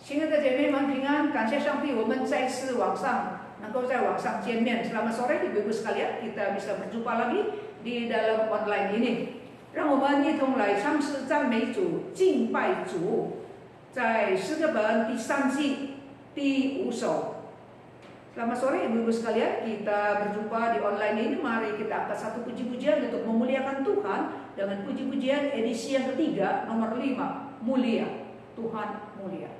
亲爱的姐妹们平安，感谢上帝，我们再次能够在网上见面。Selamat sore Ibu-ibu sekalian, kita bisa berjumpa lagi di dalam online ini. 让我们一同来唱诗赞美主、敬拜主。在诗歌本第3季第5首。Selamat sore Ibu-ibu sekalian, kita berjumpa di online ini. Mari kita angkat satu puji-pujian untuk memuliakan Tuhan dengan puji-pujian edisi yang ketiga, nomor 5, Mulia. Tuhan mulia.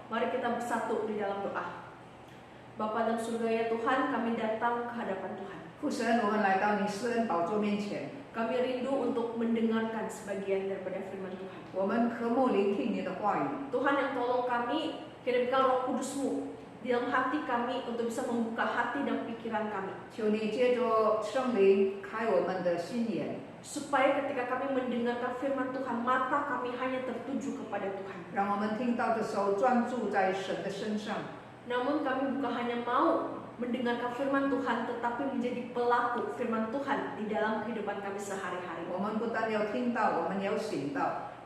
Mari kita bersatu di dalam doa. Bapa dan surga ya Tuhan, kami datang ke hadapan Tuhan. Kami rindu untuk mendengarkan sebagian daripada firman Tuhan. Tuhan yang tolong kami, kirimkan Roh Kudus-Mu di dalam hati kami untuk bisa membuka hati dan pikiran kami. Supaya ketika kami mendengarkan firman Tuhan, mata kami hanya tertuju kepada Tuhan. Namun kami bukan hanya mau mendengarkan firman Tuhan, tetapi menjadi pelaku firman Tuhan di dalam kehidupan kami sehari-hari.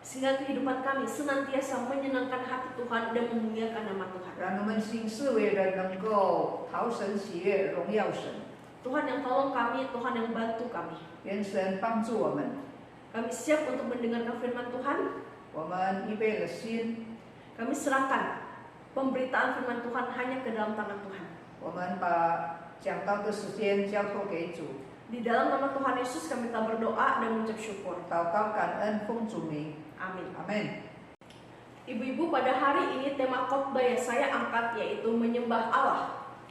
Sehingga kehidupan kami senantiasa menyenangkan hati Tuhan dan memuliakan nama Tuhan. Tuhan yang tolong kami, Tuhan yang bantu kami. Kami siap untuk mendengarkan firman Tuhan. Kami serahkan pemberitaan firman Tuhan hanya ke dalam tangan Tuhan. 我们把讲道的时间交托给主， Di dalam nama Tuhan Yesus kami minta berdoa dan mengucap syukur. 祷告感恩奉主名， Amin. 阿门。 Ibu-ibu, pada hari ini tema khotbah yang saya angkat yaitu menyembah Allah.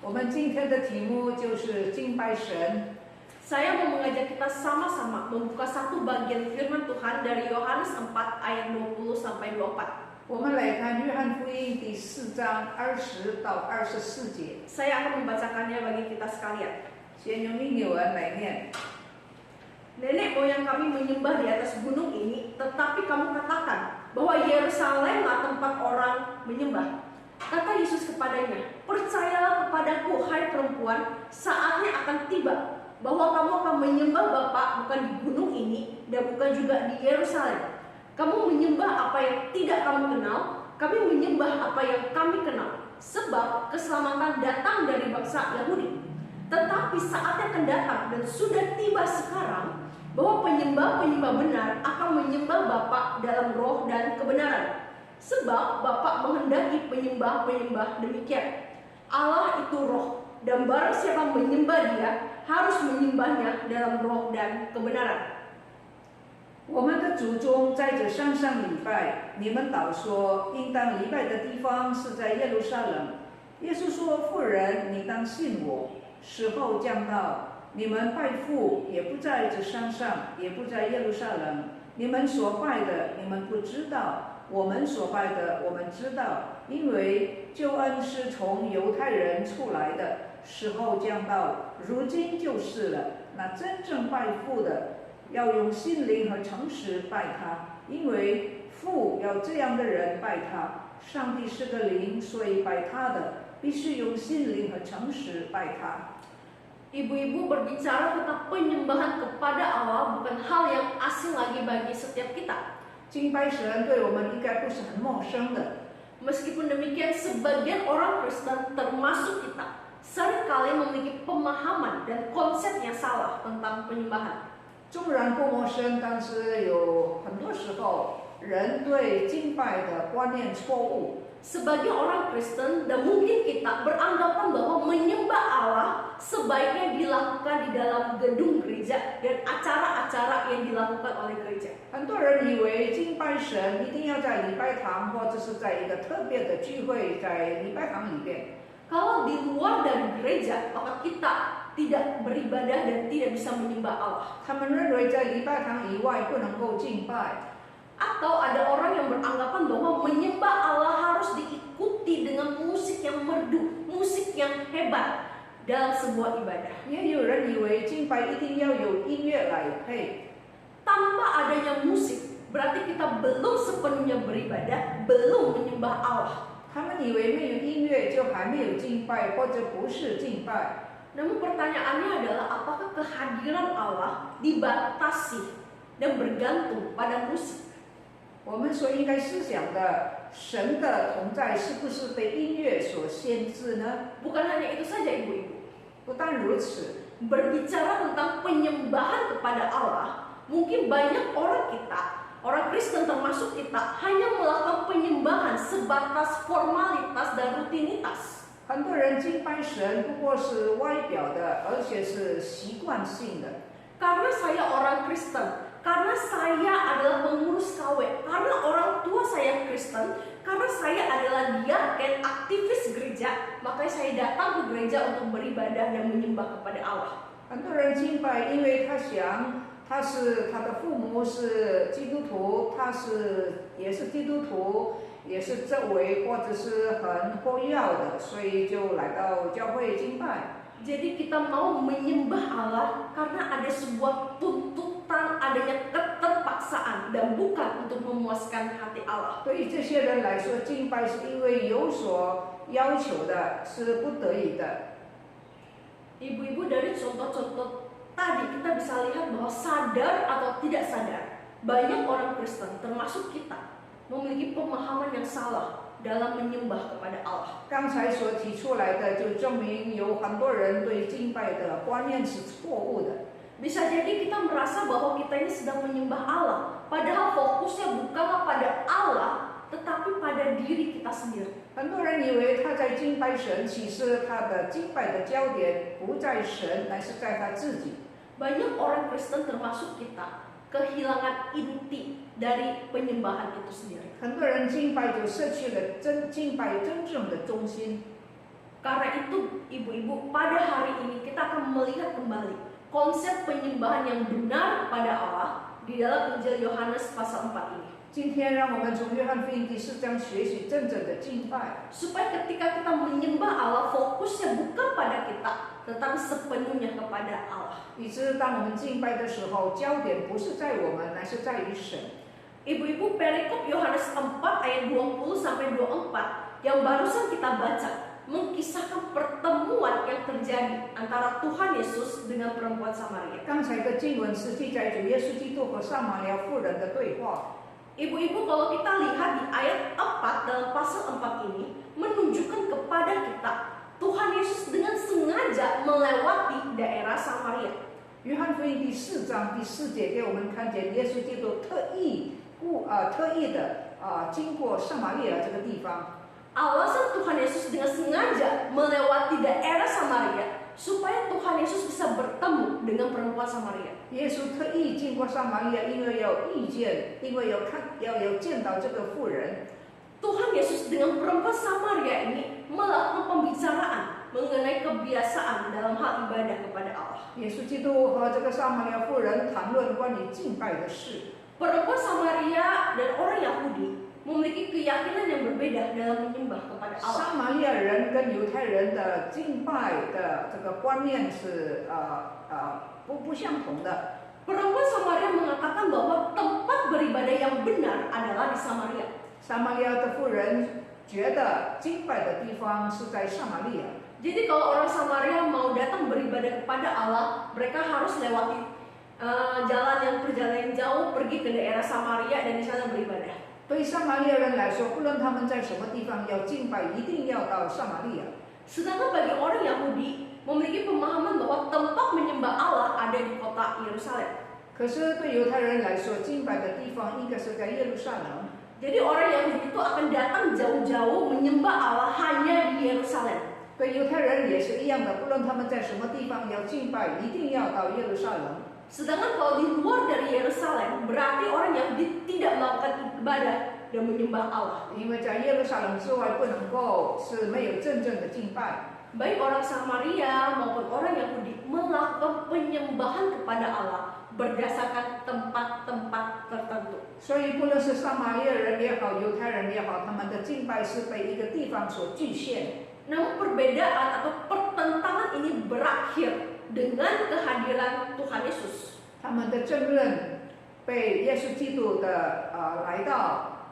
我们今天的题目就是敬拜神。 Saya mau mengajak kita sama-sama membuka satu bagian firman Tuhan dari Yohanes 4 ayat 20 sampai 24. 我们来看约翰福音第4章20到24节。 Saya akan membacakannya bagi kita sekalian. 先用印尼文来念。 Nenek moyang kami menyembah di atas gunung ini, tetapi kamu katakan bahwa Yerusalemlah tempat orang menyembah. Kata Yesus kepadanya, percayalah kepadaku, hai perempuan, saatnya akan tiba bahwa kamu akan menyembah Bapa bukan di gunung ini dan bukan juga di Yerusalem. Kamu menyembah apa yang tidak kamu kenal, kami menyembah apa yang kami kenal. Sebab keselamatan datang dari bangsa Yahudi. Tetapi saatnya akan datang dan sudah tiba sekarang bahwa penyembah-penyembah benar akan menyembah Bapa dalam roh dan kebenaran. Sebab Bapa menghendaki penyembah-penyembah demikian. Allah itu roh, dan barang siapa menyembah Dia harus menyembahnya dalam roh dan kebenaran. 我们的祖宗在这山上礼拜，你们倒说应当礼拜的地方是在耶路撒冷。耶稣说：“妇人，你当信我，时候将到，你们拜父也不在这山上，也不在耶路撒冷。你们所拜的，你们不知道；我们所拜的，我们知道，因为救恩是从犹太人出来的。时候将到，如今就是了。那真正拜父的，要用心灵和诚实拜他，因为父要这样的人拜他。上帝是个灵，所以拜他的必须用心灵和诚实拜他。” Ibu-ibu berbicara tentang penyembahan kepada Allah bukan hal yang asing lagi bagi setiap kita. 敬拜神对我们应该不是很陌生的。 Meskipun demikian, sebagian orang Kristen termasuk kita seringkali memiliki pemahaman dan konsep yang salah tentang penyembahan. 纵然不陌生，但是有很多时候人对敬拜的观念错误。 Sebagai orang Kristen dan mungkin kita beranggapan bahwa menyembah Allah sebaiknya dilakukan di dalam gedung gereja dan acara-acara yang dilakukan oleh gereja. 很多人以为敬拜神一定要在礼拜堂，或者是在一个特别的聚会，在礼拜堂里边。 Kalau di luar dari gereja, maka kita tidak beribadah dan tidak bisa menyembah Allah. 他们认为在礼拜堂以外不能够敬拜。 Atau ada orang yang beranggapan bahwa menyembah Allah harus diikuti dengan musik yang merdu, musik yang hebat dalam sebuah ibadah. 也有人以为敬拜一定要有音乐来配。 Tanpa adanya musik, berarti kita belum sepenuhnya beribadah, belum menyembah Allah. 他们以为没有音乐就还没有敬拜，或者不是敬拜。 Namun pertanyaannya adalah apakah kehadiran Allah dibatasi dan bergantung pada musik? 我们所应该思想的神的同在，是不是被音乐所限制呢？ Bukan hanya itu saja, ibu-ibu. 不但如此， Berbicara tentang penyembahan kepada Allah, mungkin banyak orang kita, orang Kristen termasuk kita, hanya melakukan penyembahan sebatas formalitas dan rutinitas. 很多人敬拜神不过是外表的，而且是习惯性的。 Karena saya orang Kristen, karena saya adalah pengurus KW, karena orang tua saya Kristen, karena saya adalah diaken, aktivis gereja, makanya saya datang ke gereja untuk beribadah dan menyembah kepada Allah. 很多人敬拜，因为他想他的父母是基督徒，也是基督徒，也是周围或者是很活跃的，所以就来到教会敬拜。 Jadi kita mau menyembah Allah karena ada sebuah tuntutan, adanya keterpaksaan dan bukan untuk memuaskan hati Allah. 对于这些人来说，敬拜是因为有所要求的，是不得已的。 Ibu-ibu, dari contoh-contoh tadi kita bisa lihat bahwa sadar atau tidak sadar, banyak orang Kristen termasuk kita memiliki pemahaman yang salah dalam menyembah kepada Allah. 刚才所提出来的，就证明有很多人对敬拜的观念是错误的。 Bisa jadi kita merasa bahwa kita ini sedang menyembah Allah, padahal fokusnya bukanlah pada Allah, tetapi pada diri kita sendiri. 很多人以为他在敬拜神，其实他的敬拜的焦点不在神，乃是在他自己。 Banyak orang Kristen termasuk kita kehilangan inti dari penyembahan itu sendiri. 很多人敬拜就失去了敬拜真正的中心。 Karena itu, ibu-ibu, pada hari ini kita akan melihat kembali konsep penyembahan yang benar kepada Allah di dalam Injil Yohanes pasal 4 ini. 今天让我们从约翰福音第4章学习真正的敬拜， Supaya ketika kita menyembah Allah, fokusnya bukan pada kita, tetapi sepenuhnya kepada Allah. 以致当我们敬拜的时候，焦点不是在我们，乃是在于神。 Ibu-ibu, perikop Yohanes 4 ayat 20-24 yang barusan kita baca mengisahkan pertemuan yang terjadi antara Tuhan Yesus dengan perempuan Samaria. 刚才的经文是记载着耶稣基督和撒玛利亚妇人的对话。 Ibu-ibu, kalau kita lihat di ayat 4 dalam pasal 4 ini menunjukkan kepada kita Tuhan Yesus dengan sengaja melewati daerah Samaria. 约翰福音第4章第4节给我们看见耶稣基督特意的经过撒玛利亚这个地方。 Alasan Tuhan Yesus dengan sengaja melewati daerah Samaria supaya Tuhan Yesus bisa bertemu dengan perempuan Samaria. 耶稣特意经过撒玛利亚，因为要遇见，因为要见到这个妇人。 Tuhan Yesus dengan perempuan Samaria ini melakukan pembicaraan mengenai kebiasaan dalam hal ibadah kepada Allah. 耶稣基督和这个撒玛利亚妇人谈论关于敬拜的事。 Perempuan Samaria dan orang Yahudi memiliki keyakinan yang berbeda dalam menyembah kepada Allah. 撒玛利亚人跟犹太人的敬拜的这个观念是不相同的。 Perempuan Samaria mengatakan bahwa tempat beribadah yang benar adalah di Samaria. 撒玛利亚的妇人觉得敬拜的地方是在撒玛利亚。 Jadi kalau orang Samaria mau datang beribadah kepada Allah, mereka harus lewati perjalanan jauh pergi ke daerah Samaria dan di sana beribadah. 对撒玛利亚人来说，不论他们在什么地方要敬拜，一定要到撒玛利亚。 Sedangkan bagi orang Yahudi memiliki pemahaman bahwa tempat menyembah Allah ada di kota Yerusalem. 可是对犹太人来说，敬拜的地方应该是在耶路撒冷。 Jadi orang Yahudi itu akan datang jauh-jauh menyembah Allah hanya di Yerusalem. 对犹太人也是一样的，不论他们在什么地方要敬拜，一定要到耶路撒冷。 Sedangkan kalau di luar dari Yerusalem, berarti orang Yahudi tidak melakukan ibadah dan menyembah Allah. 因为在耶路撒冷之外，不能够是没有真正的敬拜。 Baik orang Samaria maupun orang Yahudi melakukan penyembahan kepada Allah berdasarkan tempat-tempat tertentu. 所以，不论是撒玛利亚人也好，犹太人也好，他们的敬拜是被一个地方所局限。 Namun perbedaan atau pertentangan ini berakhir dengan kehadiran Tuhan Yesus. 他们的争论被耶稣基督的来到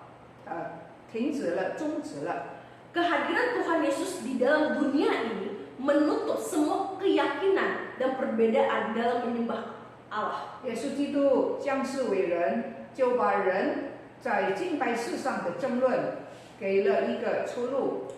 停止了，终止了。 Kehadiran Tuhan Yesus di dalam dunia ini menutup semua keyakinan dan perbedaan dalam menyembah Allah. 耶稣基督降世为人，就把人在敬拜事上的争论给了一个出路。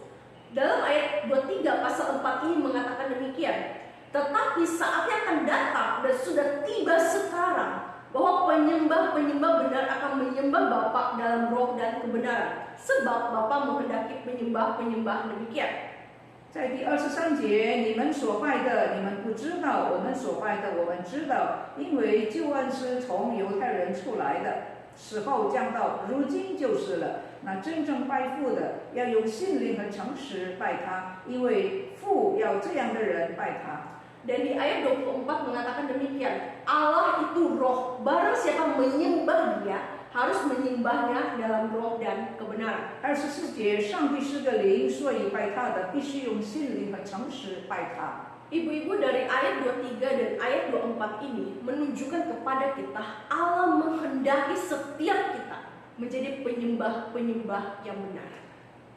Dalam ayat 23 pasal 4 ini mengatakan demikian. Tetapi saatnya akan datang dan sudah tiba sekarang bahwa penyembah-penyembah benar akan menyembah Bapa dalam roh dan kebenaran. Sebab Bapa menghendaki penyembah-penyembah demikian. 在第23节，你们所拜的，你们不知道；我们所拜的，我们知道，因为救恩是从犹太人出来的，时候将到，如今就是了。那真正拜父的，要用心灵和诚实拜他，因为父要这样的人拜他。 Dan di ayat 24 mengatakan demikian. Allah itu roh, barang siapa menyembah dia harus menyembahnya dalam roh dan kebenaran. 24节，上帝是个灵，所以拜他的必须用心灵和诚实拜他。 Ibu-ibu, dari ayat 23 dan ayat 24 ini menunjukkan kepada kita Allah menghendaki setiap kita menjadi penyembah-penyembah yang benar.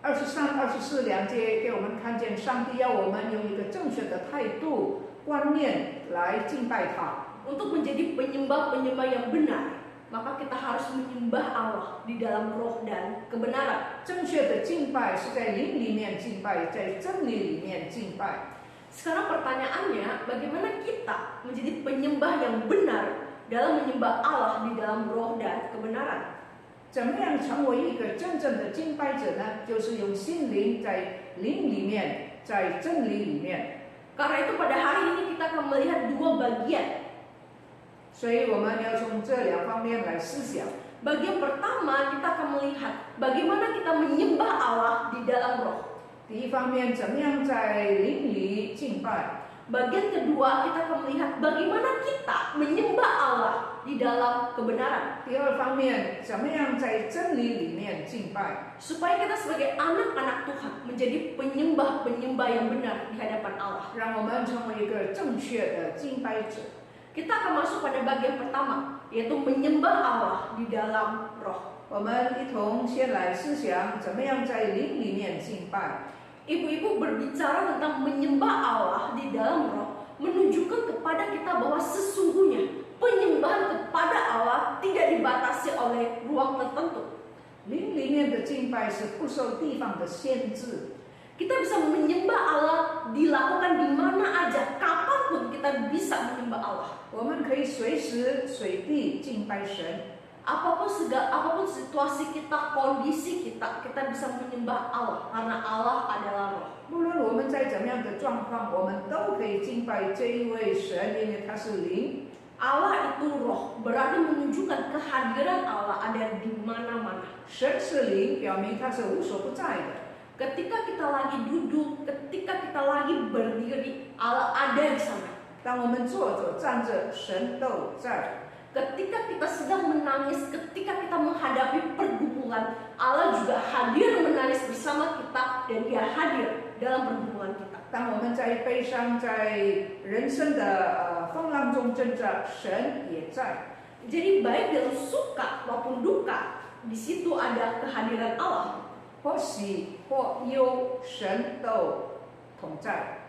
23、24两节给我们看见，上帝要我们用一个正确的态度、观念来敬拜他。 Untuk menjadi penyembah-penyembah yang benar, maka kita harus menyembah Allah di dalam roh dan kebenaran. 正确的敬拜是在灵里面敬拜，在真理里面敬拜。 Sekarang pertanyaannya, bagaimana kita menjadi penyembah yang benar dalam menyembah Allah di dalam roh dan kebenaran? 怎么样成为一个真正的敬拜者呢？就是用心灵在灵里面，在真理里面。 Karena itu pada hari ini kita akan melihat dua bagian. 所以我们要从这两方面来思想。 Bagian pertama kita akan melihat bagaimana kita menyembah Allah di dalam roh. 第一方面，怎么样在灵里敬拜？ Bagian kedua kita akan melihat bagaimana kita menyembah Allah di dalam kebenaran. 第二方面，怎么样在真理里面敬拜？ Supaya kita sebagai anak-anak Tuhan menjadi penyembah-penyembah yang benar di hadapan Allah. 让我们成为一个正确的敬拜者。 Kita akan masuk pada bagian pertama, yaitu menyembah Allah di dalam roh. 我们一同先来思想，怎么样在灵里面敬拜。 Ibu-ibu berbicara tentang menyembah Allah di dalam roh, menunjukkan kepada kita bahwa sesungguhnya penyembahan kepada Allah tidak dibatasi oleh ruang tertentu. 灵里面的敬拜是不受地方的限制。 Kita bisa menyembah Allah dilakukan di mana aja, kapanpun kita bisa menyembah Allah. 我们可以随时随地敬拜神。 Apapun situasi kita, kondisi kita bisa menyembah Allah karena Allah adalah roh. 无论我们在怎么样的状况，我们都可以敬拜这一位神，因为他是灵。 Allah itu roh, berarti menunjukkan kehadiran Allah ada di mana-mana. 神是灵，表明他是无所不在的。 Ketika kita lagi duduk, ketika kita lagi berdiri, Allah ada di sana. 当我们坐着、站着，神都在。 Ketika kita sedang menangis, ketika kita menghadapi pergumulan, Allah juga hadir menangis bersama kita dan Dia hadir dalam pergumulan kita. 当我们在悲伤、在人生的风浪中挣扎，神也在。 Jadi baik dalam suka maupun duka, di situ ada kehadiran Allah. 或喜或忧，神都同在。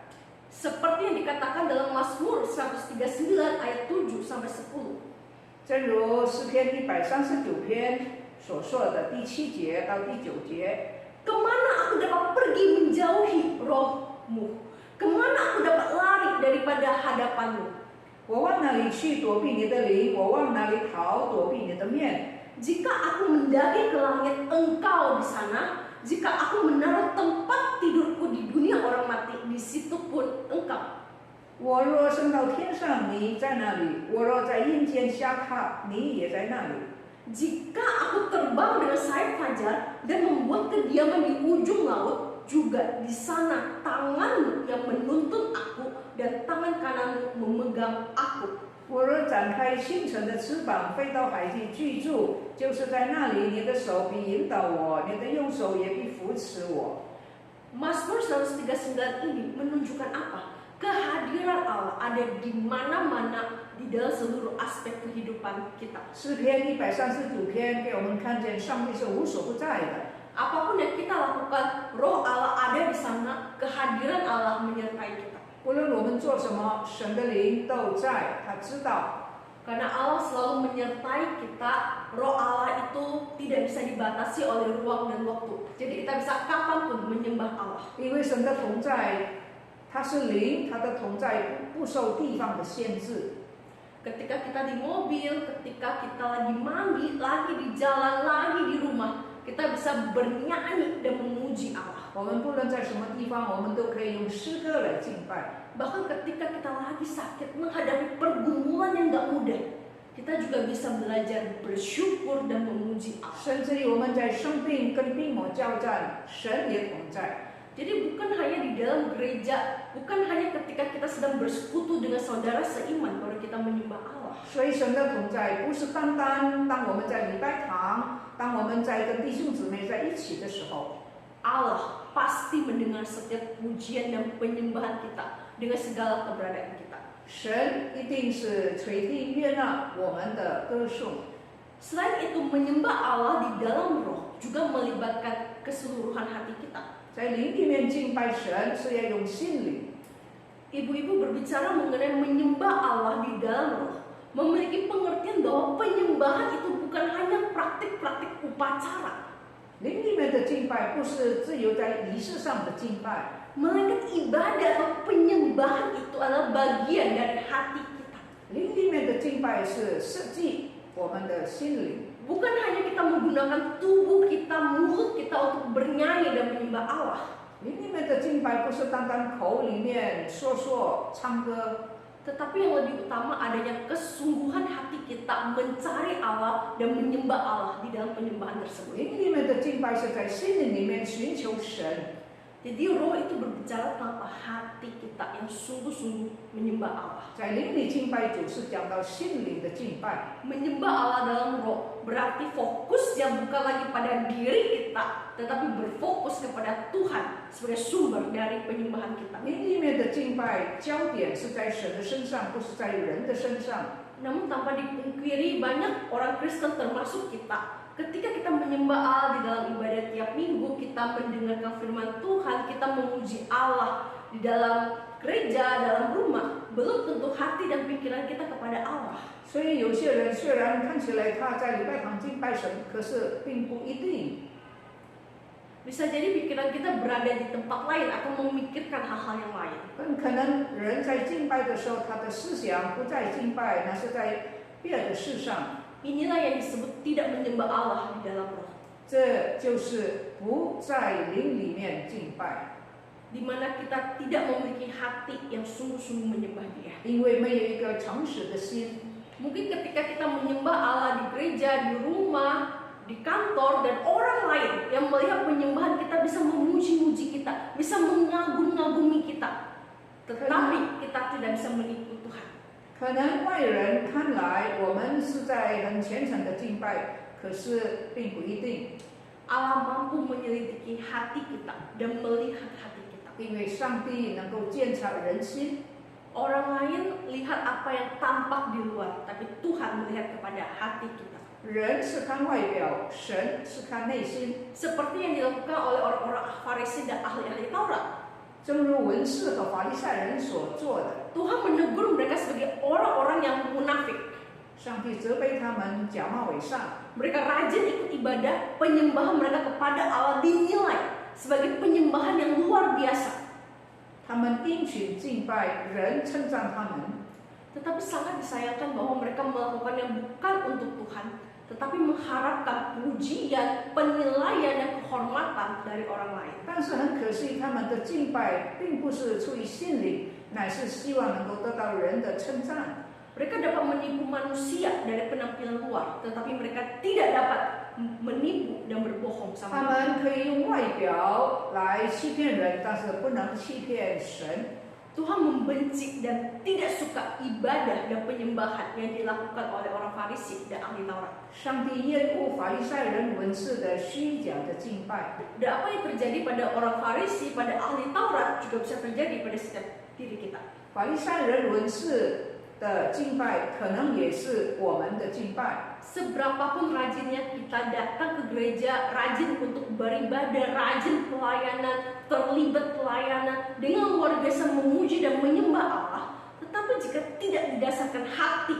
Seperti yang dikatakan dalam Mazmur 139 ayat 7 sampai 10. 正如诗篇139篇所说的第7节到第9节。 Kemana aku dapat pergi menjauhi rohmu? Kemana aku dapat lari daripada hadapanmu? 我往哪里去躲避你的灵？我往哪里逃躲避你的面？ Jika aku mendaki ke langit, engkau di sana. Jika aku menaruh tempat tidurku di dunia orang mati, di situ pun engkau. 我若升到天上，你在那里；我若在阴间下榻，你也在那里。 Jika aku terbang dengan sayap fajar dan membuat kediaman di ujung laut, juga di sana tanganmu yang menuntun aku dan tangan kananmu memegang aku. 我若展开星辰的翅膀，飞到海底居住，就是在那里，你的手必引导我，你的右手也必扶持我。 Mazmur 139 ini menunjukkan apa? Kehadiran Allah ada di mana-mana di dalam seluruh aspek kehidupan kita. 诗篇139篇给我们看见上帝是无所不在的。 Apapun yang kita lakukan, roh Allah ada di sana, kehadiran Allah menyertai kita. 无论我们做什么，神的灵都在，他知道。 Karena Allah selalu menyertai kita, roh Allah itu tidak bisa dibatasi oleh ruang dan waktu. Jadi kita bisa kapanpun menyembah Allah. 因为神的同在，他是灵，他的同在不受地方的限制。 Ketika kita di mobil, ketika kita lagi mandi, lagi di jalan, lagi di rumah, kita bisa bernyanyi dan memuji Allah. 我们不论在什么地方，我们都可以用诗歌来敬拜。 Bahkan ketika kita lagi sakit, menghadapi pergumulan yang gak mudah, kita juga bisa belajar bersyukur dan memuji Allah. 甚至于我们在生病跟病魔交战，神也同在。 Jadi bukan hanya di dalam gereja, bukan hanya ketika kita sedang bersekutu dengan saudara seiman baru kita menyembah Allah. 所以神的同在不是单单当我们在礼拜堂，当我们在跟弟兄姊妹在一起的时候， Allah pasti mendengar setiap pujian dan penyembahan kita dengan segala keberadaan kita. 神一定是垂听悦纳我们的歌颂。 Selain itu, menyembah Allah di dalam roh juga melibatkan keseluruhan hati kita. 在灵里面敬拜神是要用心灵。 Ibu-ibu berbicara mengenai menyembah Allah di dalam roh, memiliki pengertian bahwa penyembahan itu bukan hanya praktik-praktik upacara, 灵里面的敬拜不是只有在仪式上的敬拜， melainkan ibadah atau penyembahan itu adalah bagian dari hati kita. 灵里面的敬拜是设计我们的心灵。bukan hanya kita menggunakan tubuh kita, mulut kita untuk bernyanyi dan menyembah Allah. 灵里面的敬拜不是单单口里面说说唱歌， Tetapi yang lebih utama adanya kesungguhan hati kita mencari Allah dan menyembah Allah di dalam penyembahan tersebut. 灵里面的敬拜是在心灵里面寻求神。 Jadi roh itu berbicara tanpa hati kita yang sungguh-sungguh menyembah Allah. 在灵里敬拜主是讲到心灵的敬拜， Menyembah Allah dalam roh berarti fokusnya bukan lagi pada diri kita, tetapi berfokus kepada Tuhan sebagai sumber dari penyembahan kita. 灵里面的敬拜焦点是在神的身上，不是在人的身上。 Namun tanpa dipungkiri banyak orang Kristen termasuk kita, ketika kita menyembah Allah di dalam ibadah tiap minggu, kita mendengarkan firman Tuhan, kita memuji Allah di dalam gereja, dalam rumah, belum tentu hati dan pikiran kita kepada Allah. 所以有些人虽然看起来他在礼拜堂敬拜神，可是并不一定。 Bisa jadi pikiran kita berada di tempat lain atau memikirkan hal-hal yang lain. 很可能人在敬拜的时候，他的思想不在敬拜，那是在别的事上。 Inilah yang disebut tidak menyembah Allah di dalam roh. 这就是不在灵里面敬拜， Di mana kita tidak memiliki hati yang sungguh-sungguh menyembah Dia. 因为没有一个诚实的心。 Mungkin ketika kita menyembah Allah di gereja, di rumah, di kantor, dan orang lain yang melihat penyembahan kita bisa memuji-muji kita, bisa mengagum-ngagumi kita, tetapi kita tidak bisa menipu Tuhan. 可能外人看来我们是在很虔诚的敬拜，可是并不一定， Allah mampu menyelidiki hati kita dan melihat hati kita. 因为上帝能够鉴察人心。 Orang lain lihat apa yang tampak di luar, tapi Tuhan melihat kepada hati kita. 人是看外表，神是看内心。 Seperti yang dilakukan oleh orang-orang Farisi dan ahli-ahli Taurat. 正如文士和法利赛人所做的， Tuhan menegur mereka sebagai orang-orang yang munafik. 上帝责备他们假冒伪善。 Mereka rajin ikut ibadah, penyembahan mereka kepada Allah dinilai sebagai penyembahan yang luar biasa. 他们殷勤敬拜，人称赞他们。 Tetapi sangat disayangkan bahwa mereka melakukan yang bukan untuk Tuhan, tetapi mengharapkan pujian, penilaian, dan kehormatan dari orang lain. 但是很可惜，他们的敬拜并不是出于心灵，乃是希望能够得到人的称赞。 Mereka dapat menipu manusia dari penampilan luar, tetapi mereka tidak dapat menipu dan berbohong 他 sama Tuhan. 们可以用外表来欺骗人，但是不能欺骗神。 Tuhan membenci dan tidak suka ibadah dan penyembahan yang dilakukan oleh orang Farisi dan ahli Taurat. 上帝厌恶法利赛人文士的虚假的敬拜。 Dan apa yang terjadi pada orang Farisi, pada ahli Taurat juga bisa terjadi pada setiap diri kita. 法利赛人文士的敬拜可能也是我们的敬拜。 Seberapapun rajinnya kita datang ke gereja, rajin untuk beribadah, rajin pelayanan, terlibat pelayanan, dengan luar biasa memuji dan menyembah Allah, tetapi jika tidak didasarkan hati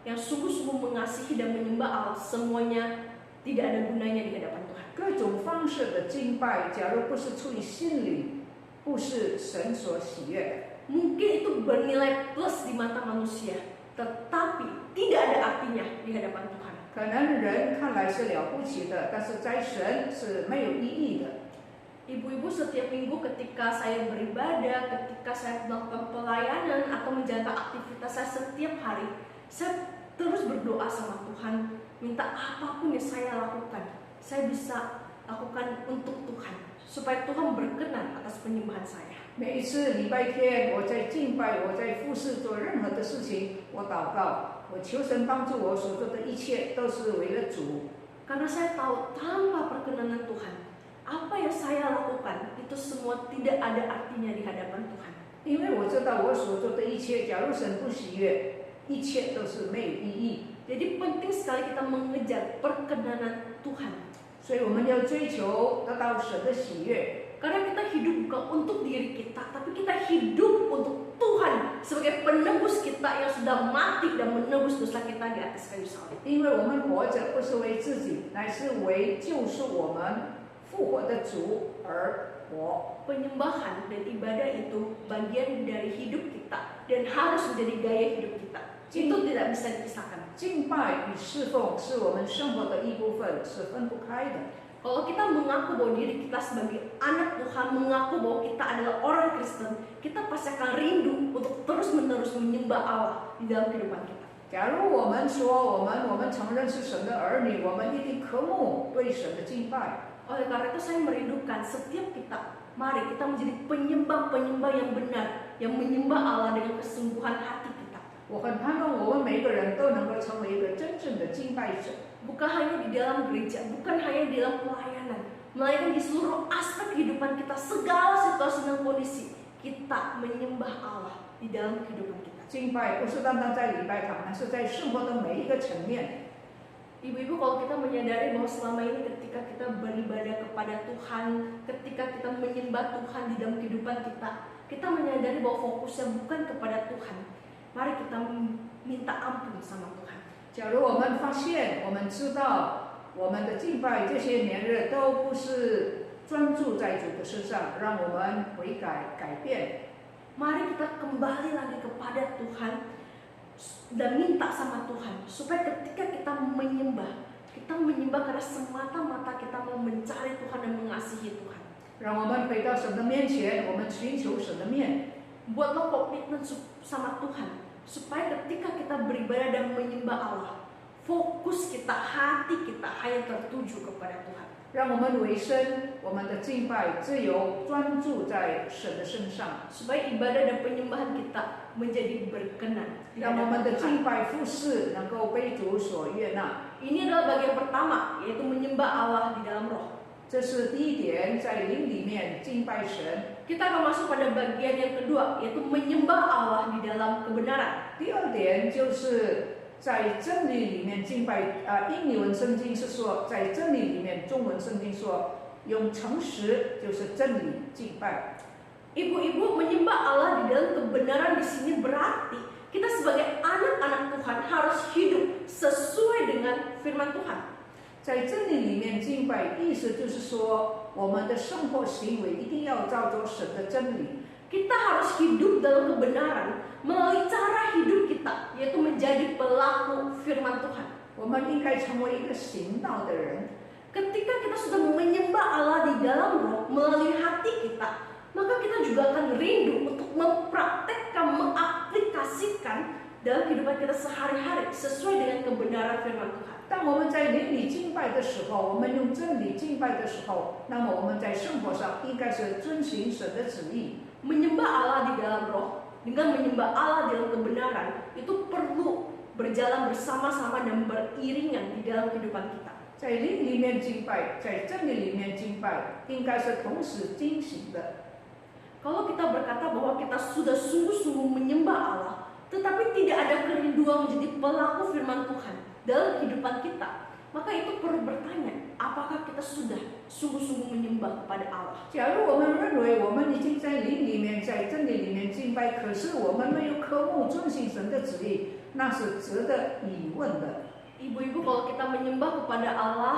yang sungguh-sungguh mengasihi dan menyembah Allah, semuanya tidak ada gunanya di hadapan Tuhan. 各种方式的敬拜，假如不是出于心里，不是神所喜悦的， Mungkin itu bernilai plus di mata manusia, tetapi tidak ada artinya di hadapan Tuhan. 可能人看来是了不起的，但是在神是没有意义的。 Ibu-ibu setiap minggu ketika saya beribadah, ketika saya melakukan pelayanan atau menjalankan aktivitas saya setiap hari, saya terus berdoa sama Tuhan, minta apapun yang saya lakukan, saya bisa lakukan untuk Tuhan, supaya Tuhan berkenan atas penyembahan saya. 每一次礼拜天，我在敬拜，我在服侍，做任何的事情，我祷告，我求神帮助我所做的一切都是为了主。 Karena saya tahu tanpa perkenanan Tuhan, apa yang saya lakukan itu semua tidak ada artinya di hadapan Tuhan. 因为我知道我所做的一切，假如神不喜悦，一切都是没有意义。 Jadi penting sekali kita mengejar perkenanan Tuhan. 所以我们要追求得到神的喜悦。 Karena kita hidup bukan untuk diri kita, tapi kita hidup untuk Tuhan sebagai penebus kita yang sudah mati dan menebus dosa kita di atas kayu salib. 因为我们活着不是为自己，乃是为救赎我们复活的主而活。 Penyembahan dan ibadah itu bagian dari hidup kita dan harus menjadi gaya hidup kita. Itu tidak bisa dipisahkan. 敬拜与侍奉是我们生活的一部分，是分不开的。 Kalau kita mengaku bahwa diri kita sebagai anak Tuhan, mengaku bahwa kita adalah orang Kristen, kita pasti akan rindu untuk terus-menerus menyembah Allah di dalam kehidupan kita. 假如我们说我们承认是神的儿女，我们一定渴慕对神的敬拜。 Oleh karena itu saya merindukan setiap kita, mari kita menjadi penyembah-penyembah yang benar, yang menyembah Allah dengan kesungguhan hati kita. 我很盼望我们每个人都能够成为一个真正的敬拜者。 Bukan hanya di dalam gereja, bukan hanya di dalam pelayanan, melainkan di seluruh aspek kehidupan kita, segala situasi dan kondisi, kita menyembah Allah di dalam kehidupan kita. 敬拜不是单单在礼拜堂，而是在生活的每一个层面。 Ibu-ibu, kalau kita menyadari bahwa selama ini ketika kita beribadah kepada Tuhan, ketika kita menyembah Tuhan di dalam kehidupan kita, kita menyadari bahwa fokusnya bukan kepada Tuhan. Mari kita minta ampun sama Tuhan. 假如我们发现，我们知道我们的敬拜这些年日都不是专注在主的身上，让我们悔改改变。 Mari kita kembali lagi kepada Tuhan dan minta sama Tuhan supaya ketika kita menyembah karena semata-mata kita mau mencari Tuhan dan mengasihi Tuhan. 让我们回到神的面前，我们寻求神的面。 Buatlah komitmen sama Tuhan supaya ketika kita beribadah dan menyembah Allah, fokus kita, hati kita hanya tertuju kepada Tuhan. 让我们委身我们的敬拜自由专注在神的身上， Supaya ibadah dan penyembahan kita menjadi berkenan. 让我们的敬拜服侍能够被主所悦纳。 Ini adalah bagian pertama, yaitu menyembah Allah di dalam roh. 这是第一点，在灵里面敬拜神。 Kita akan masuk pada bagian yang kedua, yaitu menyembah Allah di dalam kebenaran. 第二点就是在真理里面敬拜。英文圣经是说，在真理里面，中文圣经说用诚实就是真理敬拜。 Ibu-ibu, menyembah Allah di dalam kebenaran di sini berarti kita sebagai anak-anak Tuhan harus hidup sesuai dengan firman Tuhan. 在真理里面敬拜，意思就是说，我们的生活行为一定要照着神的真理。 Kita harus hidup dalam kebenaran melalui cara hidup kita, yaitu menjadi pelaku firman Tuhan. 我们应该成为一个行道的人。 Ketika kita sudah menyembah Allah di dalam roh melalui hati kita, maka kita juga akan rindu untuk mempraktekkan, mengaplikasikan dalam kehidupan kita sehari-hari sesuai dengan kebenaran firman Tuhan. 当我们在灵里敬拜的时候，我们用真理敬拜的时候，那么我们在生活上应该是遵行神的旨意。 Menyembah Allah di dalam roh dengan menyembah Allah dalam kebenaran itu perlu berjalan bersama-sama dan beriringan di dalam kehidupan kita. 在灵里面敬拜，在真理里面敬拜，应该是同时进行的。 Kalau kita berkata bahwa kita sudah sungguh-sungguh menyembah Allah, tetapi tidak ada kerinduan menjadi pelaku firman Tuhan dalam kehidupan kita, maka itu perlu bertanya, apakah kita sudah sungguh-sungguh menyembah kepada Allah? 假如我们认为我们已经在灵里面、在真理里面敬拜，可是我们没有渴慕遵行神的旨意，那是值得疑问的。 Ibu-ibu, kalau kita menyembah kepada Allah,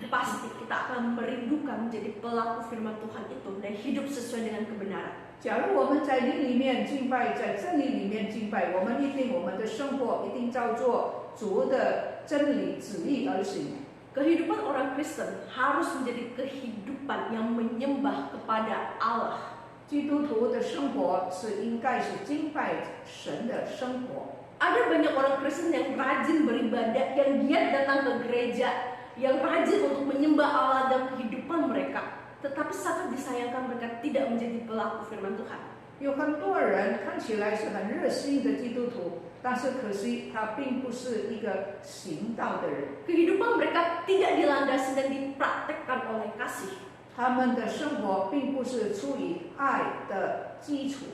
pasti kita akan merindukan menjadi pelaku firman Tuhan itu dan hidup sesuai dengan kebenaran. 假如我们在灵里面敬拜，在真理里面敬拜，我们一定我们的生活一定照做主的真理旨意而行。 Kehidupan orang Kristen harus menjadi kehidupan yang menyembah kepada Allah. 基督徒的生活是应该是敬拜神的生活。 Ada banyak orang Kristen yang rajin beribadah, yang giat datang ke gereja, yang rajin untuk menyembah Allah dalam kehidupan mereka. Tetapi sangat disayangkan mereka tidak menjadi pelaku firman Tuhan. 有很多人看起来是很热心的基督徒，但是可惜他并不是一个行道的人。 Kehidupan mereka tidak dilandasi dan dipraktekkan oleh kasih. 他们的生活并不是出于爱的基础。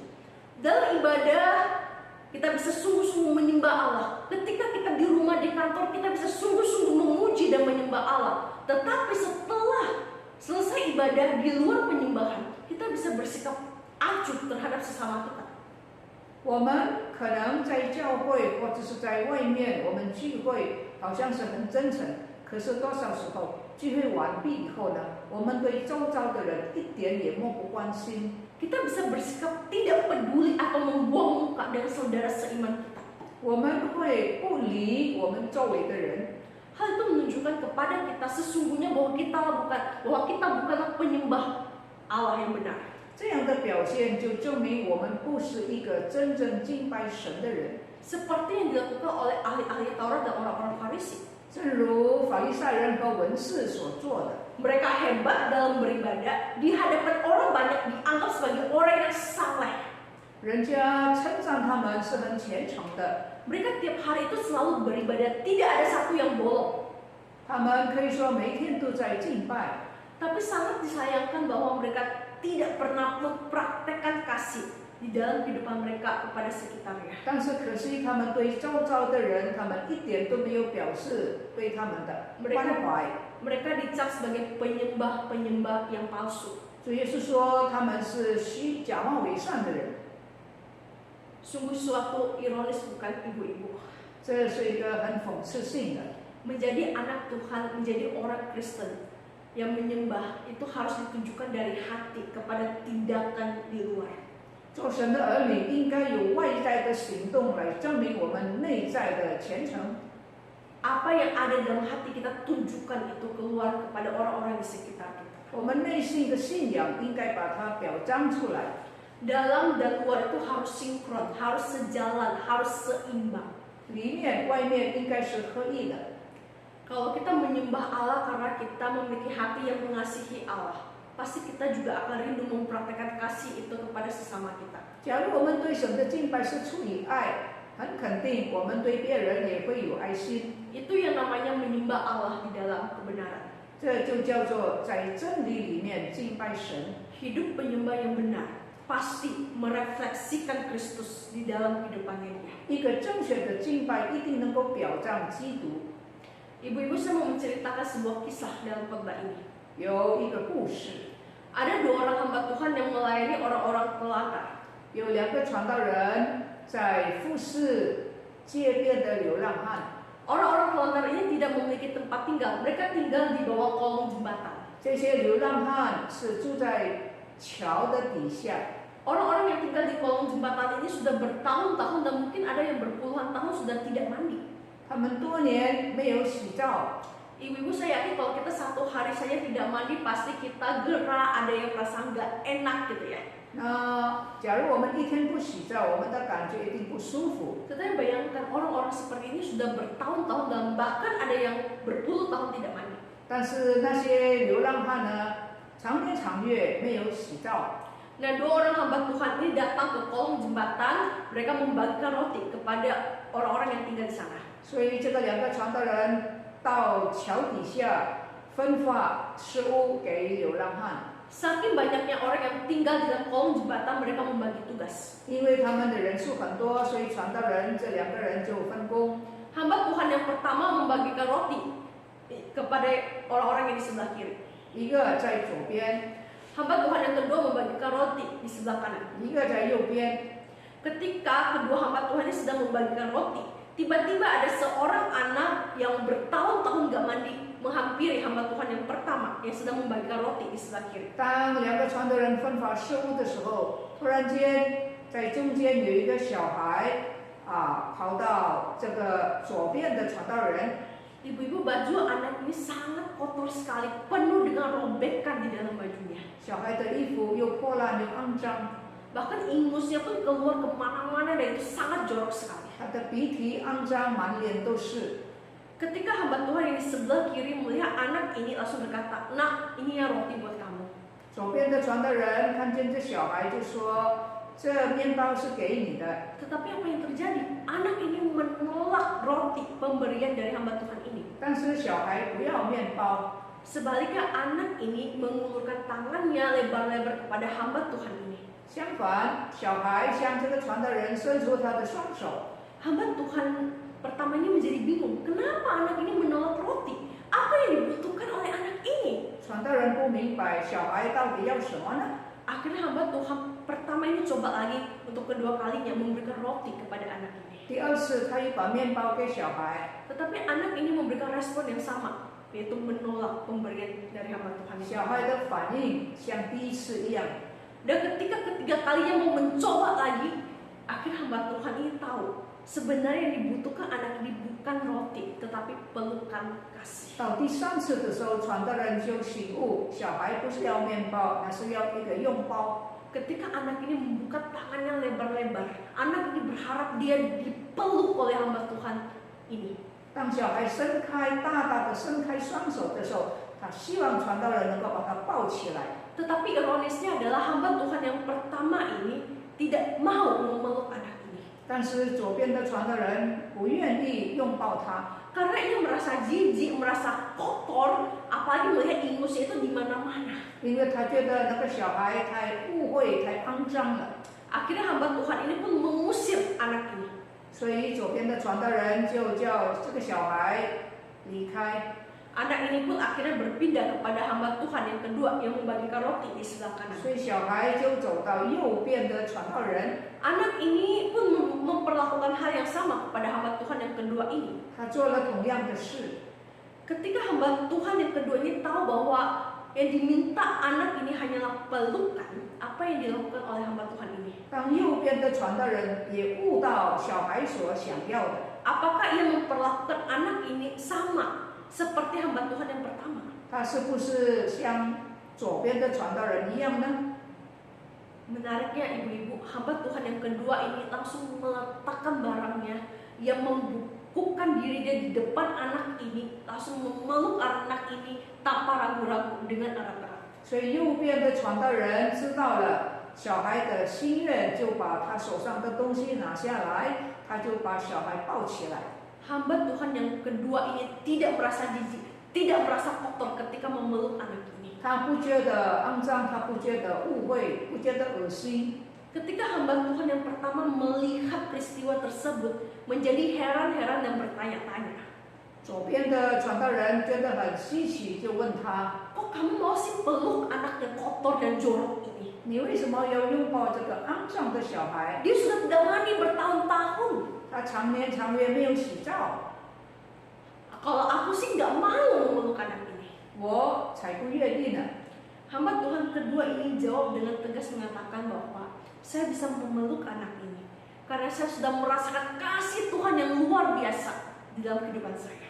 Dalam ibadah kita bisa sungguh-sungguh menyembah Allah. Ketika kita di rumah, di kantor, kita bisa sungguh-sungguh memuji dan menyembah Allah. Tetapi setelah selesai ibadah di luar penyembahan, kita bisa bersikap acuh terhadap sesama kita. 我们可能在教会或者是在外面，我们聚会好像是很真诚，可是多少时候聚会完毕以后呢，我们对周遭的人一点也漠不关心。 Kita bisa bersikap tidak peduli atau membuang muka dengan saudara seiman kita. 我们会不理我们周围的人。 Hal itu menunjukkan kepada kita sesungguhnya bahwa kita bukanlah penyembah Allah yang benar. 这样的表现就证明我们不是一个真正敬拜神的人。 Seperti yang dilakukan oleh ahli-ahli Taurat dan orang-orang Farisi. 正如法利赛人和文士所做的， Mereka hebat dalam beribadah, di hadapan orang banyak dianggap sebagai orang yang saleh. 人家称赞他们是很虔诚的， Mereka tiap hari itu selalu beribadah, tidak ada satu yang bolong. 他们可以说每天都在敬拜。 Tapi sangat disayangkan bahwa mereka tidak pernah mempraktekkan kasih di dalam kehidupan mereka kepada sekitarnya. 但是可惜他们对周遭的人，他们一点都没有表示对他们的关怀。 Mereka dicap sebagai penyembah-penyembah yang palsu. 主耶稣说他们是假冒伪善的人， Sungguh suatu ironis bukan ibu-ibu. 这是一个很讽刺性的。 Menjadi anak Tuhan, menjadi orang Kristen yang menyembah itu harus ditunjukkan dari hati kepada tindakan di luar. 做神的儿女应该有外在的行动来证明我们内在的虔诚。 Apa yang ada dalam hati kita tunjukkan itu keluar kepada orang-orang di sekitar kita. 我们内心的信仰应该把它表彰出来。 Dalam dan luar itu harus sinkron, harus sejalan, harus seimbang. 里面外面应该是合一的。 Kalau kita menyembah Allah karena kita memiliki hati yang mengasihi Allah, pasti kita juga akan rindu mempraktekkan kasih itu kepada sesama kita. 假如我们对神的敬拜是出于爱，很肯定我们对别人也会有爱心。 Itu yang namanya menyembah Allah di dalam kebenaran. 这就叫做在真理里面敬拜神。 Hidup penyembah yang benar pasti merefleksikan Kristus di dalam kehidupannya dia. 一个正确的敬拜一定能够表彰基督。 Ibu-ibu, saya mau menceritakan sebuah kisah dalam khotbah ini. 有一个故事， Ada 2 orang hamba Tuhan yang melayani orang-orang telantar. 有2个传道人在服侍街边的流浪汉。 Orang-orang telantar ini tidak memiliki tempat tinggal. Mereka tinggal di bawah kolong jembatan. 这些流浪汉是住在桥的底下。 Orang-orang yang tinggal di kolong jembatan ini sudah bertahun-tahun dan mungkin ada yang berpuluhan tahun sudah tidak mandi. 他们多年没有洗澡。 Ibu-ibu, saya yakin kalau kita 1 hari saja tidak mandi pasti kita gerah, ada yang merasa nggak enak gitu ya. 那假如我们一天不洗澡，我们的感觉一定不舒服。 Tetapi bayangkan orang-orang seperti ini sudah bertahun-tahun dan bahkan ada yang berpuluh tahun tidak mandi. 但是那些流浪汉呢，常年常月没有洗澡。 Nah, 2 orang hamba Tuhan ini datang ke kolong jembatan, mereka membagikan roti kepada orang-orang yang tinggal di sana. 所以这个2个传道人到桥底下分发食物给流浪汉。 Saking banyaknya orang yang tinggal di dalam kolong jembatan, mereka membagi tugas. 因为他们的人数很多，所以传道人这2个人就分工。 Hamba Tuhan yang pertama membagikan roti kepada orang-orang yang di sebelah kiri. 一个在左边， Hamba Tuhan yang kedua membagikan roti di sebelah kanan. 一个在右边。 Ketika kedua hamba Tuhan ini sedang membagikan roti, tiba-tiba ada seorang anak yang bertahun-tahun gak mandi menghampiri hamba Tuhan yang pertama yang sedang membagikan roti di sebelah kiri. 当2个传道人分发食物的时候，突然间在中间有一个小孩跑到这个左边的传道人。 Ibu-ibu, baju anak ini sangat kotor sekali, penuh dengan robekan di dalam bajunya. 小孩的衣服又破烂又肮脏， Bahkan ingusnya pun keluar kemana-mana dan itu sangat jorok sekali. 他的鼻涕肮脏，满脸都是。 Ketika hamba Tuhan yang di sebelah kiri melihat anak ini langsung berkata, "Nak, ini ya roti buat kamu." 左边的传道人看见这小孩就说：“这面包是给你的。” Tetapi apa yang terjadi? Anak ini menolak roti pemberian dari hamba Tuhan ini. 但是小孩不要面包， Sebaliknya anak ini mengulurkan tangannya lebar-lebar kepada hamba Tuhan ini. 相反，小孩向这个传道人伸出他的双手。 Hamba Tuhan pertama ini menjadi bingung. Kenapa anak ini menolak roti? Apa yang dibutuhkan oleh anak ini? 传道人不明白小孩到底要什么呢？ Akhirnya hamba Tuhan pertama ini coba lagi untuk kedua kalinya memberikan roti kepada anak ini. 第2次，他又把面包给小孩， Tetapi anak ini memberikan respon yang sama, yaitu menolak pemberian dari hamba Tuhan ini. 小孩的反应像第1次一样。 Dan ketika ketiga kalinya mau mencoba lagi, Akhirnya hamba Tuhan ini tahu sebenarnya yang dibutuhkan anak ini bukan roti, tetapi pelukan kasih. 到第3次的时候，传道人就醒悟，小孩不是要面包，而是要一个拥抱。 Ketika anak ini membuka tangannya lebar-lebar, anak ini berharap dia dipeluk oleh hamba Tuhan ini. 当小孩大大的伸开双手的时候，他希望传道人能够把他抱起来。 Tetapi ironisnya adalah hamba Tuhan yang pertama ini tidak mau memeluk anak ini. 但是左边的传道人不愿意拥抱他， Karena ia merasa jijik, merasa kotor, apalagi melihat ingusnya itu di mana-mana. 因为他觉得那个小孩太污秽、太肮脏了。 Akhirnya hamba Tuhan ini pun mengusir anak ini. 所以左边的传道人就叫这个小孩离开。 Anak ini pun akhirnya berpindah kepada hamba Tuhan yang kedua yang membagikan roti di sebelah kanan. 所以小孩就走到右边的传道人， Anak ini pun memperlakukan hal yang sama kepada hamba Tuhan yang kedua ini. 他做了同样的事。 Ketika hamba Tuhan yang kedua ini tahu bahwa yang diminta anak ini hanyalah pelukan, apa yang dilakukan oleh hamba Tuhan ini? 当右边的传道人也悟到小孩所想要的， Apakah ia memperlakukan anak ini sama seperti hamba Tuhan yang pertama? 他是不是像左边的传道人一样呢？ Menariknya ibu-ibu, hamba Tuhan yang kedua ini langsung meletakkan barangnya, ia membukukan diri dia di depan anak ini, langsung memeluk anak ini tanpa ragu-ragu dengan erat-erat. 所以右边的传道人知道了小孩的心愿，就把他手上的东西拿下来，他就把小孩抱起来。 Hamba Tuhan yang kedua ini tidak merasa jijik, tidak merasa kotor ketika memeluk anak ini. 他不觉得肮脏，他不觉得污秽，不觉得恶心。 Ketika hamba Tuhan yang pertama melihat peristiwa tersebut, menjadi heran-heran dan bertanya-tanya. 左边的传道人觉得很稀奇，就问他 Kok kamu mau sih peluk anak yang kotor dan jorok ini?：“ 你为什么要拥抱这个肮脏的小孩？ Dia sudah tidak mandi bertahun-tahun. 他常年没有洗澡， Kalau aku sih nggak mau memeluk anak ini. 我才不愿意呢。” Hamba Tuhan kedua ini jawab dengan tegas mengatakan bahwa saya bisa memeluk anak ini karena saya sudah merasakan kasih Tuhan yang luar biasa di dalam kehidupan saya.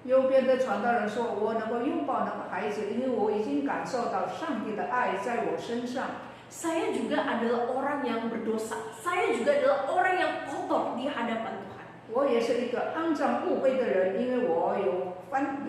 右边的传道人说：“我能够拥抱那个孩子，因为我已经感受到上帝的爱在我身上。 Saya juga adalah orang yang berdosa. Saya juga adalah orang yang kotor di hadapan Tuhan. 我也是一个肮脏污秽的人，因为我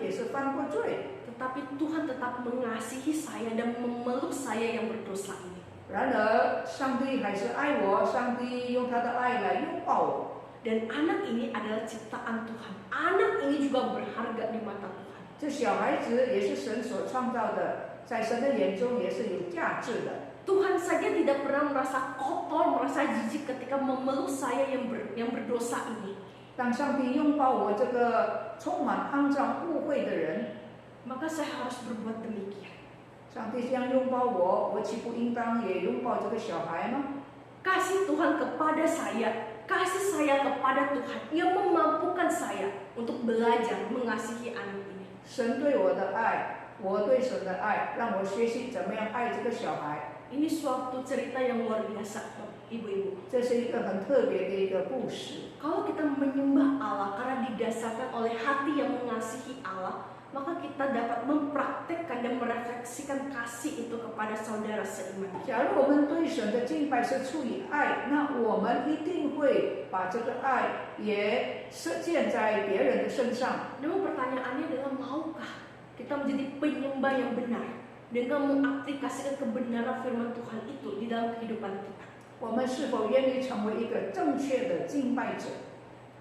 也是犯过罪。 Tetapi Tuhan tetap mengasihi saya dan memeluk saya yang berdosa ini. 然而，上帝还是爱我，上帝用他的爱来拥抱我。 Dan anak ini adalah ciptaan Tuhan. Anak ini juga berharga di mata Tuhan. 这小孩子也是神所创造的，在神的眼中也是有价值的。 Tuhan saja tidak pernah merasa kotor, merasa jijik ketika memeluk saya yang berdosa ini. 当上帝拥抱我这个充满肮脏污秽的人， Maka saya harus berbuat demikian. 上帝这样拥抱我，我岂不应当也拥抱这个小孩吗？ Kasih Tuhan kepada saya, kasih saya kepada Tuhan, ia memampukan saya untuk belajar mengasihi anak ini. 神对我的爱，我对神的爱，让我学习怎么样爱这个小孩。 Ini suatu cerita yang luar biasa, ibu-ibu. 这是一个很特别的一个故事。 Kalau kita menyembah Allah karena didasarkan oleh hati yang mengasihi Allah, maka kita dapat mempraktekkan dan merefleksikan kasih itu kepada saudara seiman. 假如我们对神的敬拜是出于爱，那我们一定会把这个爱也实践在别人的身上。 Namun pertanyaannya adalah maukah kita menjadi penyembah yang benar dengan mengaplikasikan kebenaran firman Tuhan itu di dalam kehidupan kita? 我们是否愿意成为一个正确的敬拜者？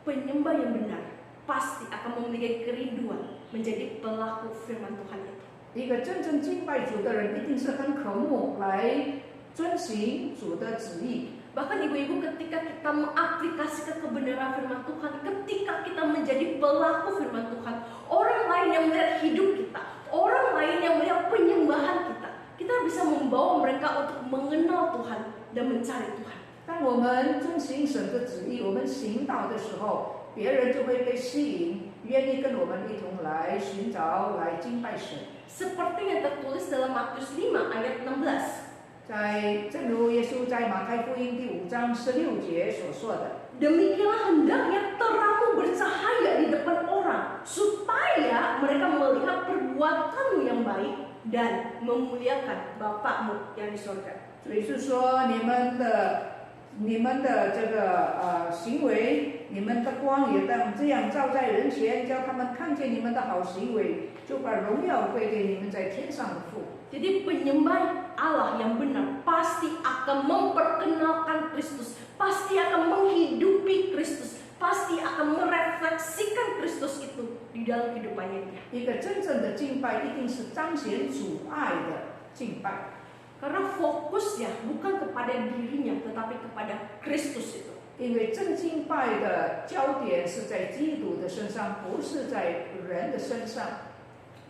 Penyembah yang benar pasti akan memiliki kerinduan menjadi pelaku firman Tuhan itu. 一个真正敬拜主的人，一定是很渴慕来遵行主的旨意。 Bahkan ibu-ibu ketika kita mengaplikasikan kebenaran firman Tuhan, ketika kita menjadi pelaku firman Tuhan, orang lain yang melihat hidup kita, orang lain yang melihat penyembahan kita, kita bisa membawa mereka untuk mengenal Tuhan dan mencari Tuhan. 当我们遵行神的旨意，我们行道的时候，别人就会被吸引，愿意跟我们一同来寻找、来敬拜神。 Seperti yang tertulis dalam Matius 5 ayat 16. 正如耶稣在马太福音第5章16节所说的， Demikianlah hendaknya terangmu bercahaya di depan orang, supaya mereka melihat perbuatanmu yang baik dan memuliakan Bapakmu yang di surga. 所以是说你们的这个行为，你们的光也当这样照在人前，叫他们看见你们的好行为，就把荣耀归给你们在天上的父。 Jadi penyembah Allah yang benar pasti akan memperkenalkan Kristus, pasti akan menghidupi Kristus, pasti akan merefleksikan Kristus itu di dalam kehidupannya dia. 一个真正的敬拜一定是彰显主爱的敬拜， Karena fokusnya bukan kepada dirinya tetapi kepada Kristus itu. 因为真敬拜的焦点是在基督的身上，不是在人的身上。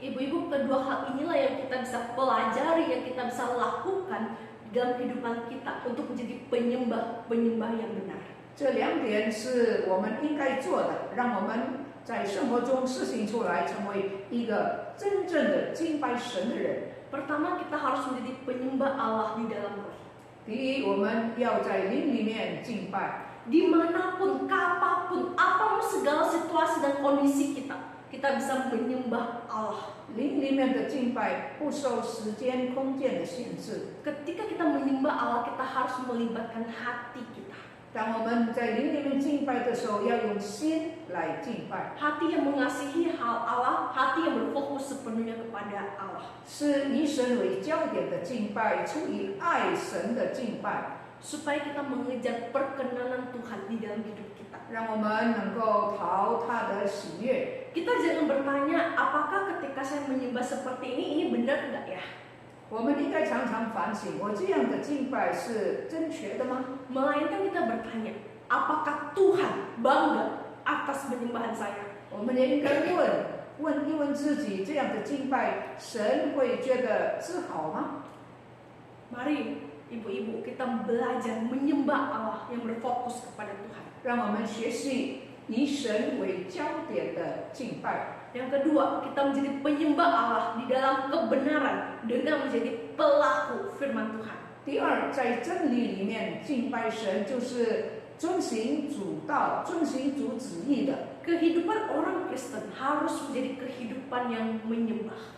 Ibu-ibu, kedua hal inilah yang kita bisa pelajari, yang kita bisa lakukan dalam kehidupan kita untuk menjadi penyembah yang benar. 这2点是我们应该做的，让我们在生活中实行出来，成为一个真正的敬拜神的人。 Pertama, kita harus menjadi penyembah Allah di dalam roh. 第一，我们要在灵里面敬拜， Dimanapun, kapapun, apapun segala situasi dan kondisi kita bisa menyembah Allah. 灵里面的敬拜不受时间、空间的限制。 Ketika kita menyembah Allah, kita harus melibatkan hati kita. 当我们在灵里面敬拜的时候，要用心来敬拜， Hati yang mengasihi hal Allah, hati yang berfokus sepenuhnya kepada Allah. 是以神为焦点的敬拜，出于爱神的敬拜， Supaya kita mengejar perkenanan Tuhan di dalam hidup kita. 让我们能够讨他的喜悦。 Kita jangan bertanya, apakah ketika saya menyembah seperti ini benar enggak ya? 我们应该常常反省，我这样的敬拜是正确的吗？ Melainkan kita bertanya, apakah Tuhan bangga atas penyembahan saya? 我们也应该问一问自己，这样的敬拜，神会觉得自豪吗？ Mari ibu-ibu kita belajar menyembah Allah yang berfokus kepada Tuhan. 让我们学习以神为焦点的敬拜。 Yang kedua, kita menjadi penyembah Allah di dalam kebenaran dengan menjadi pelaku firman Tuhan. 第二，在真理里面敬拜神，就是遵行主道、遵行主旨意的。 Kehidupan orang Kristen harus menjadi kehidupan yang menyembah.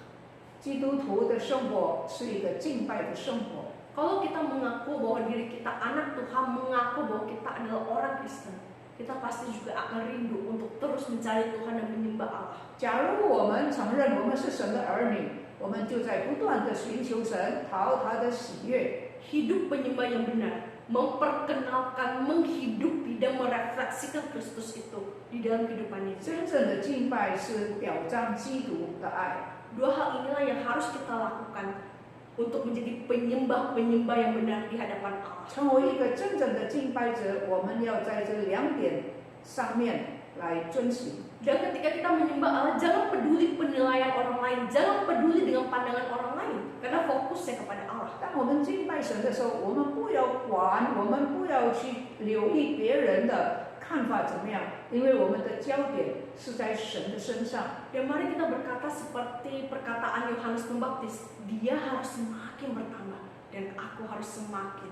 基督徒的生活是一个敬拜的生活。 Kalau kita mengaku bahwa diri kita anak Tuhan, mengaku bahwa kita adalah orang Kristen, kita pasti juga akan rindu untuk terus mencari Tuhan dan menyembah Allah. 假如我们承认我们是神的儿女，我们就在不断的寻求神，讨他的喜悦。 Hidup penyembah yang benar memperkenalkan, menghidupi dan merefleksikan Kristus itu di dalam kehidupannya. 真正的敬拜是表彰基督的爱。 Dua hal inilah yang harus kita lakukan untuk menjadi penyembah yang benar di hadapan Allah. 成为一个真正的敬拜者，我们要在这2点上面来遵行。 Dan ketika kita menyembah Allah, jangan peduli penilaian orang lain, jangan peduli dengan pandangan orang lain, karena fokusnya kepada Allah. 当我们敬拜神的时候，我们不要管，我们不要去留意别人的看法怎么样，因为我们的焦点是在神的身上。 Dan mari kita berkata seperti perkataan Yohanes Pembaptis, dia harus semakin bertambah dan aku harus semakin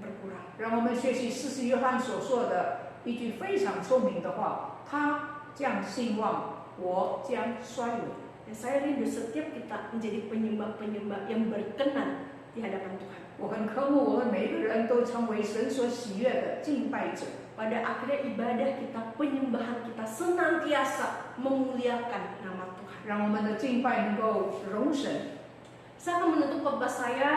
berkurang. 让我们学习施洗约翰所说的一句非常聪明的话：他将兴旺，我将衰微。 Dan saya rindu setiap kita menjadi penyembah-penyembah yang berkenan di hadapan Tuhan. 我很渴慕我们每个人都成为神所喜悦的敬拜者。 Pada akhirnya ibadah kita, penyembahan kita senantiasa memuliakan nama Tuhan. 让我们的敬拜能够荣神。 Saya akan menutup khotbah saya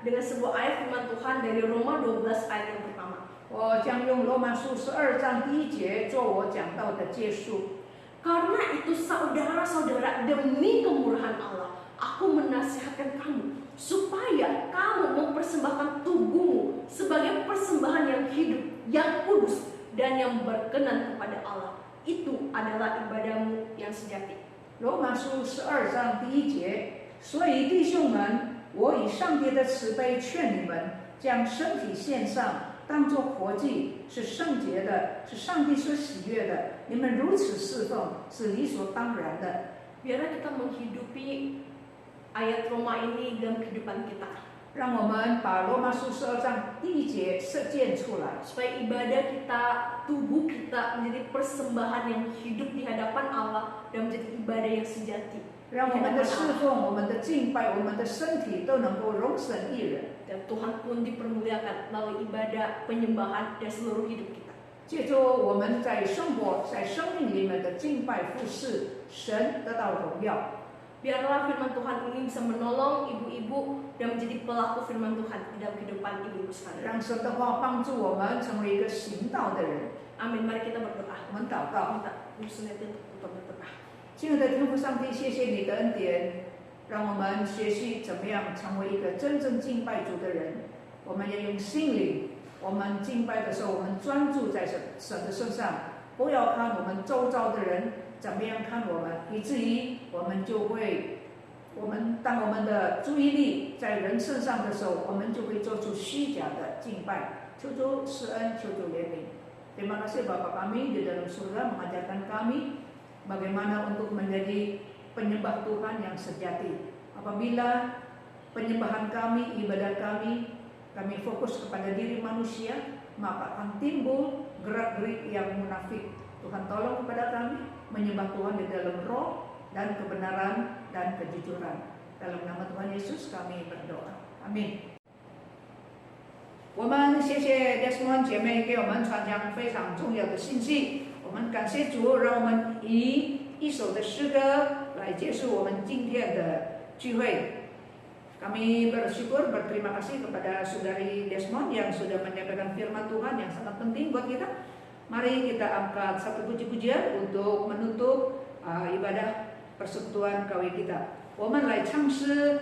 dengan sebuah ayat firman Tuhan dari Roma 12 ayat yang pertama. 我将用罗马书12章第1节做我讲到的结束。 Karena itu saudara-saudara, demi kemurahan Allah, aku menasihatkan kamu supaya kamu mempersembahkan tubuhmu sebagai persembahan yang hidup, yang kudus, dan yang berkenan kepada Allah. Itu adalah ibadahmu yang sejati. 罗马书12章第1节，所以弟兄们，我以上帝的慈悲劝你们，将身体献上，当作活祭，是圣洁的，是上帝所喜悦的。你们如此侍奉，是理所当然的。 Biarlah kita menghidupi ayat Roma ini dalam kehidupan kita. 让我们把罗马书12章1节实践出来。 supaya ibadah kita, tubuh kita menjadi persembahan yang hidup di hadapan Allah dan menjadi ibadah yang sejati. 让我们的侍奉、我们的敬拜、我们的身体都能够荣神益人。 Dan Tuhan pun dipermuliakan melalui ibadah, penyembahan dan seluruh hidup kita. 借着我们在生活、在生命里面的敬拜服侍，神得到荣耀。 Biarlah firman Tuhan ini bisa menolong ibu-ibu dan menjadi pelaku firman Tuhan di dalam kehidupan ibu-ibu sekalian. 让神的话帮助我们成为一个行道的人。 Amin. Mari kita berdoa. 我们祷告。 Minta Muslimin untuk berdoa. 亲爱的天父上帝，谢谢你的恩典，让我们学习怎么样成为一个真正敬拜主的人。我们要用心灵，我们敬拜的时候，我们专注在神的身上，不要看我们周遭的人怎么样看我们，以至于我们就会，当我们的注意力在人身上的时候，我们就会做出虚假的敬拜。求主施恩，求主怜悯。Terima kasih Bapa kami di dalam surga mengajarkan kami bagaimana untuk menjadi penyembah Tuhan yang sejati. Apabila penyembahan kami, ibadah kami fokus kepada diri manusia, maka akan timbul gerak-gerik yang munafik. Tuhan tolong kepada kami menyembah Tuhan di dalam roh dan kebenaran dan kejujuran. Dalam nama Tuhan Yesus kami berdoa. Amin. 我们谢谢 Desmond 姐妹给我们传讲非常重要的信息。我们感谢主，让我们以一首的诗歌来结束我们今天的聚会。Kami bersyukur, berterima kasih kepada Saudari Desmond yang sudah menyampaikan firman Tuhan yang sangat penting buat kita. Mari kita angkat satu puji-pujian untuk menutup ibadah persekutuan kawin kita. 我们来唱诗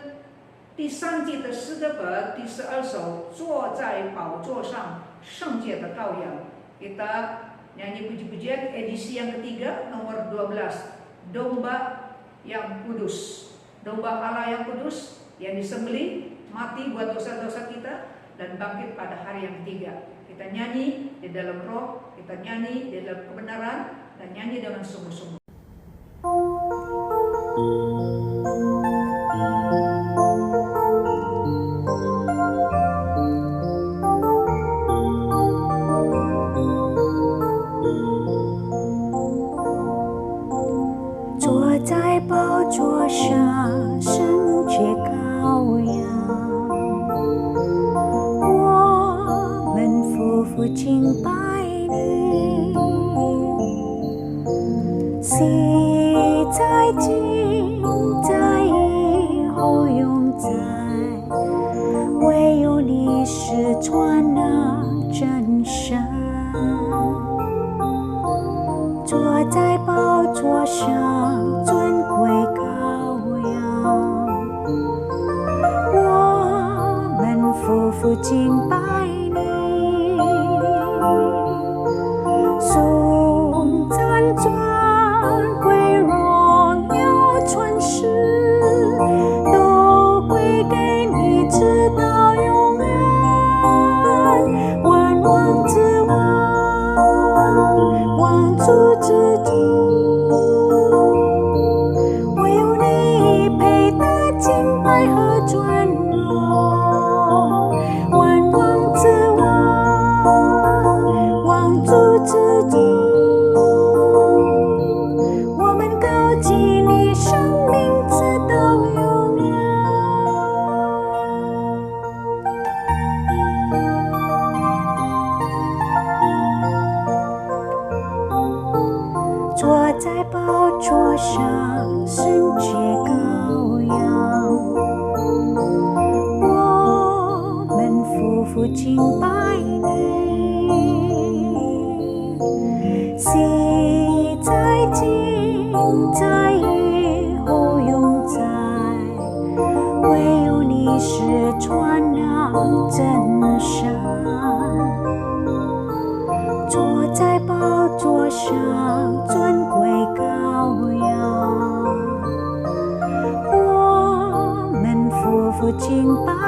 第3季的诗歌本第12首，坐在宝座上圣洁的羔羊。Kita nyanyi puji-pujian edisi yang ketiga nomor 12, domba yang kudus, domba Allah yang kudus yang disembelih mati buat dosa-dosa kita dan bangkit pada hari yang ketiga. Kita nyanyi di dalam roh, kita nyanyi di dalam kebenaran, dan nyanyi dengan sungguh-sungguh.敬拜。